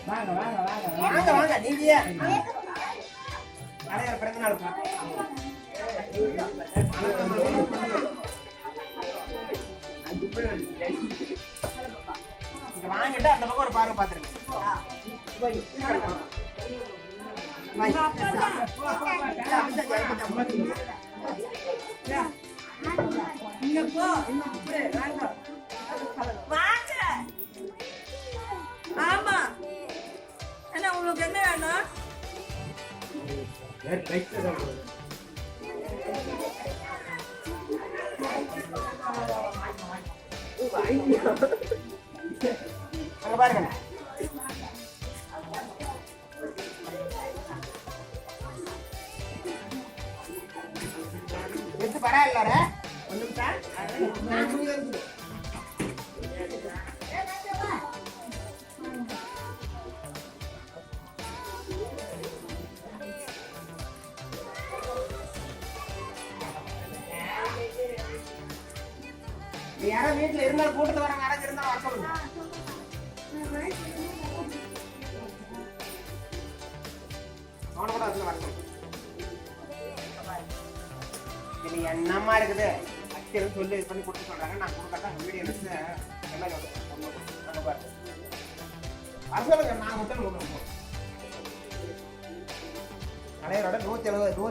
வாங்க வாங்க வாங்க வாங்க வாங்க நீங்க அனைவர பிறந்த நாள் வாங்கிட்டு அந்த பக்கம் ஒரு பார்வை பார்த்துருங்க. ஆமா என்ன உங்களுக்கு என்ன வேணும்? அங்க பாருங்க எடுத்து பரவாயில்ல ஒரு நிமிஷம். யாரோ வீட்டுல இருந்தாலும் கூட்டத்து வர யாராச்சும் இருந்தா வர சொல்லுங்க. அவனை கூட அதுல வர சொல்லுங்க. இது என்னமா இருக்குது அச்சரும் சொல்லி இது பண்ணி கொடுத்து சொல்றாங்க. நான் கொடுக்கட்டா வீடியோ எடுத்து எல்லாம் நம்ம பாருங்க வர சொல்லுங்க. நான் மட்டும் கொடுக்கணும். அனைவரோட 170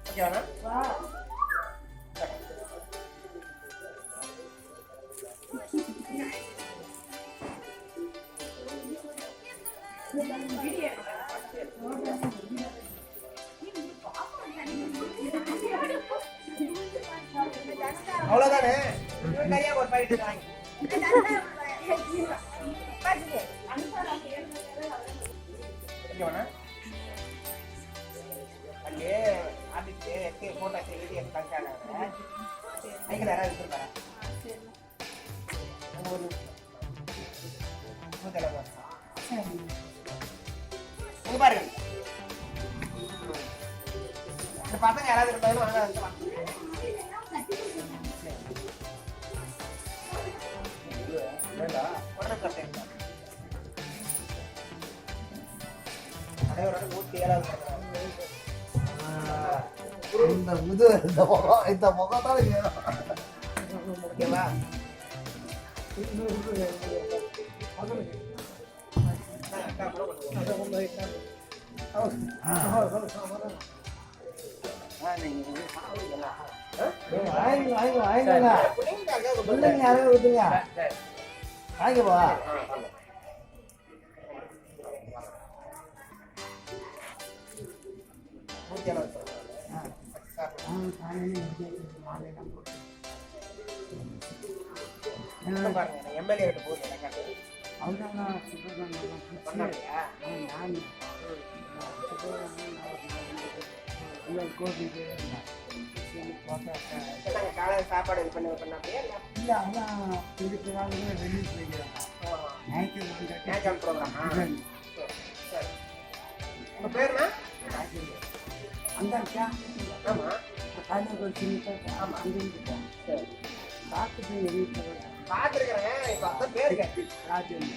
ஓகேவாண்ணா? அவ்வளவுதானே? கையா ஒரு பாக்கெட் வாங்கி ஓகேவாண்ணா? ಅಲ್ಲಿ ಅದಕ್ಕೆ ಫೋಟೋ ತೆಗೆದು ಕಳ್ಸಾಡ ಐಕಲ್ ಯಾರು ಇರ್ತಾರ பாருங்க இந்த பசங்க யாராவது இருந்தாலும் வாங்க இருக்கலாம். அனைவரோட 107 இந்த முகம் தான் ஓகேவா? யாரும் விட்டுங்க வாங்கிப்பா. எம்எல்ஏ கிட்ட போகுது காலையில சாப்பாடு இது பண்ணி பண்ணாமையா இல்ல அதான் இதுக்கு வெளியே போய்க்கிறாங்க ப்ரோக்ராமா? உங்க பேருனா? அந்த ஆமா ஒரு சின்ன ஆமா பார்த்துட்டு வீட்டில் பார்த்துருக்கிறேன். இப்ப அதான் பேருங்க ராஜன்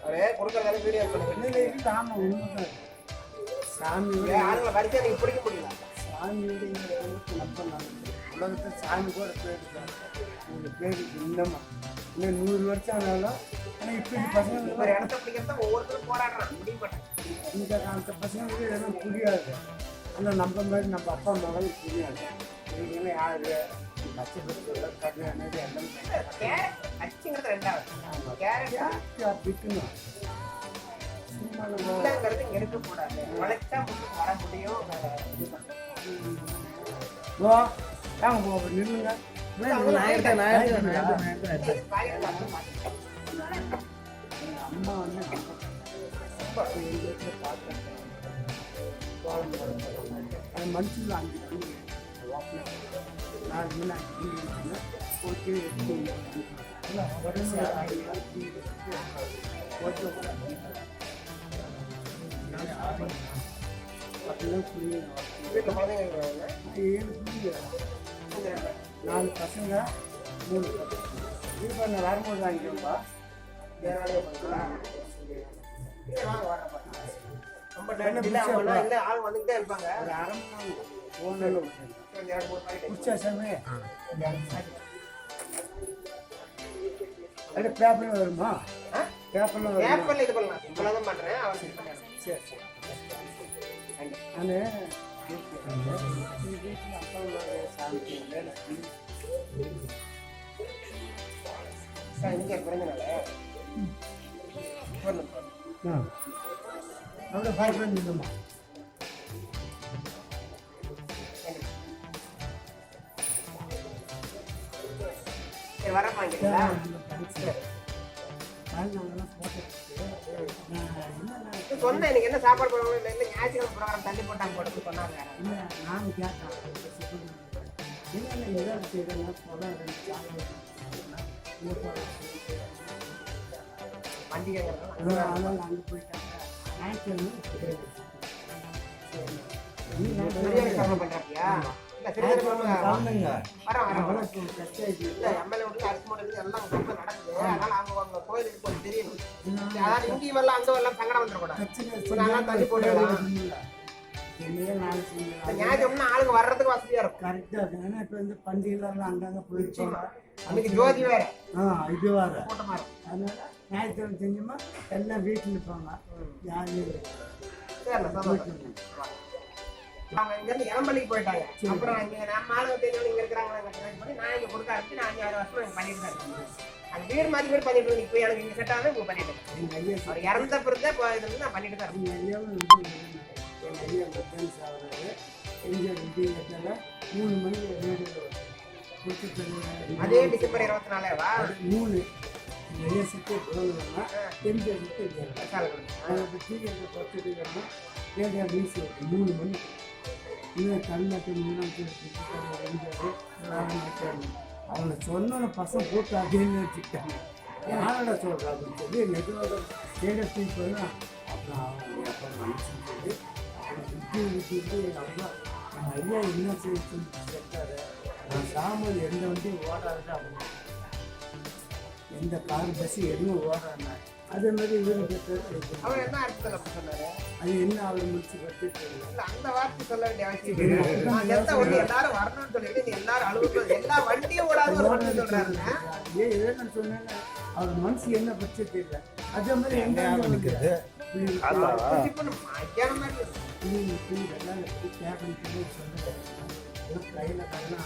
அவரே கொடுக்கறதால வீடியோ பண்ணுங்க. ஆமா உண்மைதான். சாமி ஆளுங்களை வரிசை நீங்க பிடிக்க முடியல. சாமியோட நம்ப உலகத்தை சாமி கூட போயிருக்காங்க. உங்க பேரு இன்னமா இன்னும் 100 வருஷம் ஆனாலும் ஆனால் இப்படி பசங்க ஒரு இடத்த பிடிக்கிறத ஒவ்வொருத்தரும் போராடுறான். முடிவு பண்ண இந்த காலத்து பசங்களுக்கு எதுவும் புரியாது. ஆனால் நம்ம மாதிரி நம்ம அப்பா அம்மாவும் புரியாது. இவங்க யாரு கஷ்டப்பட்டு கல்யாணம் எல்லாம் அச்சுங்கிறது ரெண்டாவது பிக்கணும். இல்லங்கிறது இங்க இருக்கக்கூடாது. உழைச்சா முன்னுக்கு வர முடியும். நில்லுங்க. அம்மா வந்து மனுஷன் 5 மணி 4 மணி 5 மணி ஓகே அப்படிலாம் புரியுது. வீட்டில் குழந்தைங்க இருக்கிறாங்க. 7 புரியுது. 4 பசங்க 3 பசங்க. இப்போ நான் வரும்போது வாங்கிக்கோப்பா. வேற வேலையை பண்ணுறேன். வாங்க வரப்பா. ரொம்ப இல்லை ஆள் வந்துக்கிட்டே இருப்பாங்க. ஒரு அரை மணி நேரம் ஓனர் உச்சாசமே அது பேப்பரில் வருமா? பேப்பரில் வரும். பேப்பரில் இது பண்ணலாம். சிம்பிளாக தான் பண்ணுறேன். அவர் சரி சரி. நான் வீட்டில் அப்பாவோட சாமி வேலை சார் இங்கே பிறந்தனால அப்படியே ஃபைவ் பண்ணிடுமா? சரி வரப்பா இங்கீங்களா? சொன்னேன் எனக்கு என்ன சாப்பாடு போடுவாங்க இல்லை இல்லை ஞாயிற்றுக்கிழமை ப்ரோக்ராம் தள்ளி போட்டாங்க போட்டு சொன்னாங்க. இல்லை நானும் கேட்டேன். இல்லை ஏதாவது செய்யறேன்னா பண்டிகைங்கிறதுனால அதனால அங்கே போயிட்டாங்க. சிறுதானியம் பண்றாப்பியா? இல்ல சிறுதானியம் வரோம் இல்ல எம்எல்ஏ வீட்டுல அரிசி மூட்டை எல்லாம் ரொம்ப நடக்குது. அதனால அவங்க கோயிலுக்கு கொஞ்சம் தெரியணும். அதாவது இங்கேயும் வரலாம் அங்கே வரலாம் சங்கடம் வந்துடக்கூடாது. நல்லா தள்ளி போட்டுக்கலாம். ஞாயிற்றுக்கிழமை ஆளுங்க வர்றதுக்கு வசதியா இருக்கும். கரெக்டாக இருக்கும். ஏன்னா இப்போ வந்து பண்டிகைலாம் அங்கங்கே போயிருப்பாங்க. அன்னைக்கு ஜோதி வேற இது வேற கூட்டமா இருக்கும். அதனால ஞாயிற்றுக்கிழமை செஞ்சோமா எல்லாம் வீட்டில் இருப்பாங்க. யாரும் அவங்க இங்க இருந்து இளம்பள்ளிக்கு போயிட்டாங்க. அப்புறம் இங்க நம்ம ஆளுங்க தெரிஞ்சவங்க இங்க இருக்கிறாங்க. நான் இங்க கொடுக்க ஆரம்பிச்சு நான் 5-6 வருஷம் பண்ணிட்டு தான் இருக்கேன். அது வீடு மாதிரி வீடு பண்ணிட்டு இருக்கேன். இப்போ எனக்கு இங்க செட் ஆகவே இப்போ பண்ணிட்டு இருக்கேன். அவர் இறந்த பிறகு இது நான் பண்ணிட்டு தான் இருக்கேன். எங்கள் ஐயா மெக்கானிக்ஸ் ஆகுறாரு. எங்கள் வித்தியாசத்தில் 3 மணிக்கு வீடு கொடுத்துட்டு அதே டிசம்பர் 24வா 3 நிறைய சுற்றி போகணும்னா தெரிஞ்ச சுற்றி அதை பற்றி எங்கள் பத்து ஏரியா வீசி 3 மணி இன்னும் கல்நாட்டு மீனாட்டு அவனை சொன்ன பசங்க போட்டு அதேன்னு வச்சுக்கிட்டாங்க. யாரோட சொல்கிறா அப்படின்னு சொல்லி நெஜமாக ஸ்டேட்டஸ் பண்ணால் அப்புறம் அவங்க அப்போ மனுஷன் சொல்லி விட்டு அவ்வளோ ஐயா என்ன செய்ய செட்டாரு. நான் சாமல் எந்த வண்டியும் ஓடாது அப்படின்னு எந்த கார் பஸ் எதுவும் ஓடாதுன்னா அதே மாதிரி இவருக்கு அவர் என்ன அர்த்தத்தில் அப்படி சொன்னாரு? அது என்ன அவர் முடிச்சு பற்றி இல்ல அந்த வார்த்தை சொல்ல வேண்டிய அவசியம் இல்லை. எல்லாரும் வரணும்னு சொல்லிட்டு எல்லாரும் அலுவலகம் எல்லா வண்டியும் ஓடாது சொல்றாருங்க. ஏன் இதை நான் சொன்னேன். அவர் மனசு என்ன பற்றி தெரியல. அதே மாதிரி எங்க நிற்கிறது கையில கடனா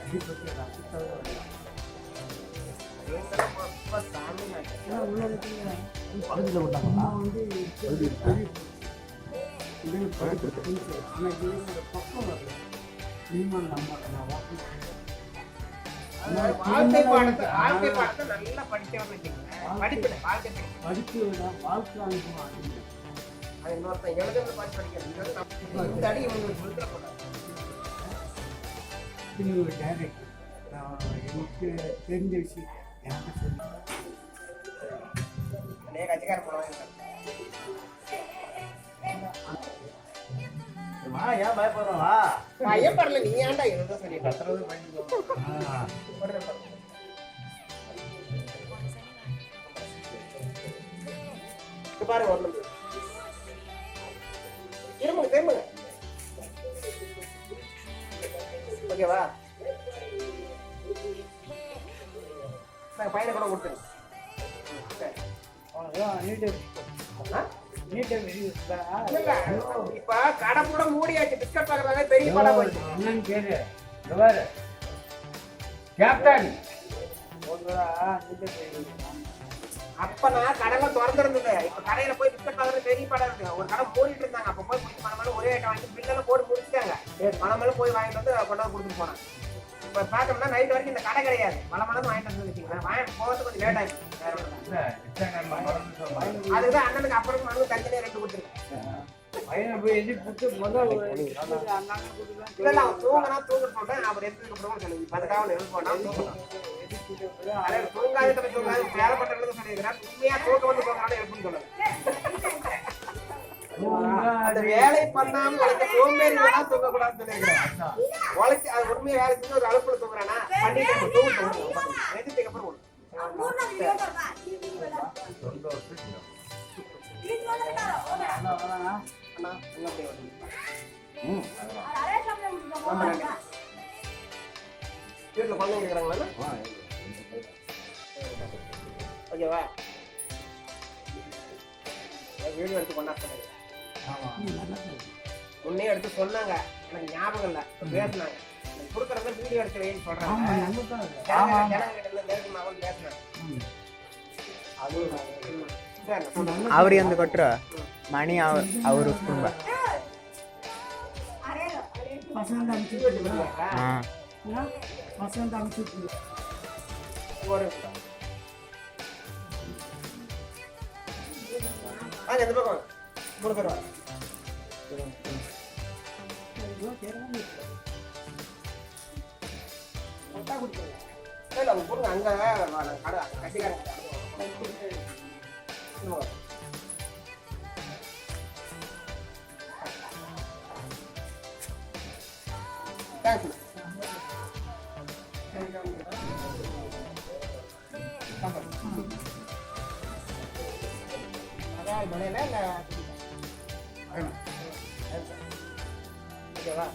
அடிப்பட்டு ரத்தத்தோட வாழ்க்கை பாடத்தை நல்லா படிச்சவங்க படிப்பு வாழ்க்கை அனுபவம் அது இன்னொருத்தன் எழுதுறது பார்த்து படிக்கிறது. இந்த அடி இவங்களுக்கு சொல்லிடக்கூடாது. ஒரு டைரக்டர் எனக்கு தெரிஞ்ச விஷயம் எனக்கு சொல்லுவேன். கட்சிக்கார போடுவாங்க. ஏன் பயப்படுறா? பயப்படல நீ ஏன்டா எழுத சொல்லி பாருங்க ஒண்ணு திரும்புங்க ஓகேவா? நான் பையனை கூட கொடுத்துருங்க. இப்ப கடை கூட மூடியாச்சு. பிஸ்கட் பாக்குறாங்க பெரிய படம் போயிடுச்சு. என்னன்னு கேளு. கேப்டன் அப்ப நான் கடலை திறந்துருந்தது. இப்ப கடையில போய் பிஸ்கட் பாக்குறது பெரிய படம் இருக்கு. ஒரு கடை போயிட்டு இருந்தாங்க. அப்ப போய் மனமேல ஒரே ஐட்டம் வாங்கி பில்லெல்லாம் போட்டு முடிச்சுட்டாங்க. மனமேல போய் வாங்கிட்டு வந்து கொண்டாந்து கொடுத்துட்டு போனாங்க. இப்ப பாத்தோம்னா நைட் வரைக்கும் இந்த கடை கிடையாது. மலமளந்து வாங்கிட்டு வந்து வச்சுக்கலாம். வாங்கிட்டு போகிறது கொஞ்சம் லேட் ஆயிடுச்சு. அதுதான் அண்ணனுக்கு அப்புறம் மனு தனித்தனியா 2 கொடுத்துருக்கேன். இல்ல அவன் தூங்கினா தூங்க சொல்றேன். அவர் எடுத்துக்கு அப்புறம் சொல்லுங்க. 10 காவல் எழுப்போனா தூங்காது தூங்காது வேலை பண்றது சொல்லியிருக்கிறேன். உண்மையா தூக்க வந்து தூங்கினாலும் எழுப்புன்னு சொல்லுங்க. அந்த வேலை பண்ணாம உழைக்க சோம்பேறிகளா தூங்கக்கூடாதுன்னு சொல்லியிருக்கிறேன். உழைச்சு அது உண்மையை வேலை செஞ்சு ஒரு அழுப்புல தூங்குறானா பண்ணிட்டு தூங்குறதுக்கு அப்புறம் விடு. அண்ணா என்ன செய்வது? வீட்டுல குழந்தைங்க இருக்கிறாங்களா? ஓகேவா? வீடியோ எடுத்து கொண்டா சொன்னாங்க. முன்னே எடுத்து சொன்னாங்க, எனக்கு ஞாபகம் இல்லை, பேசினாங்க. கொடுக்குறத வீடியோ எடுத்து வைன்னு சொல்றாங்க. ಅವ್ರು ಎಂದು ಕೊಟ್ಟರು ಮಣಿ ಅವರು ಕುಟುಂಬ பசங்க அனுப்பிச்சு பசங்க அனுப்பிச்சு எந்த பக்கம் கொடுக்குறோம் அங்க கடை கட்டிக்காரங்க மனையில ஓகேவா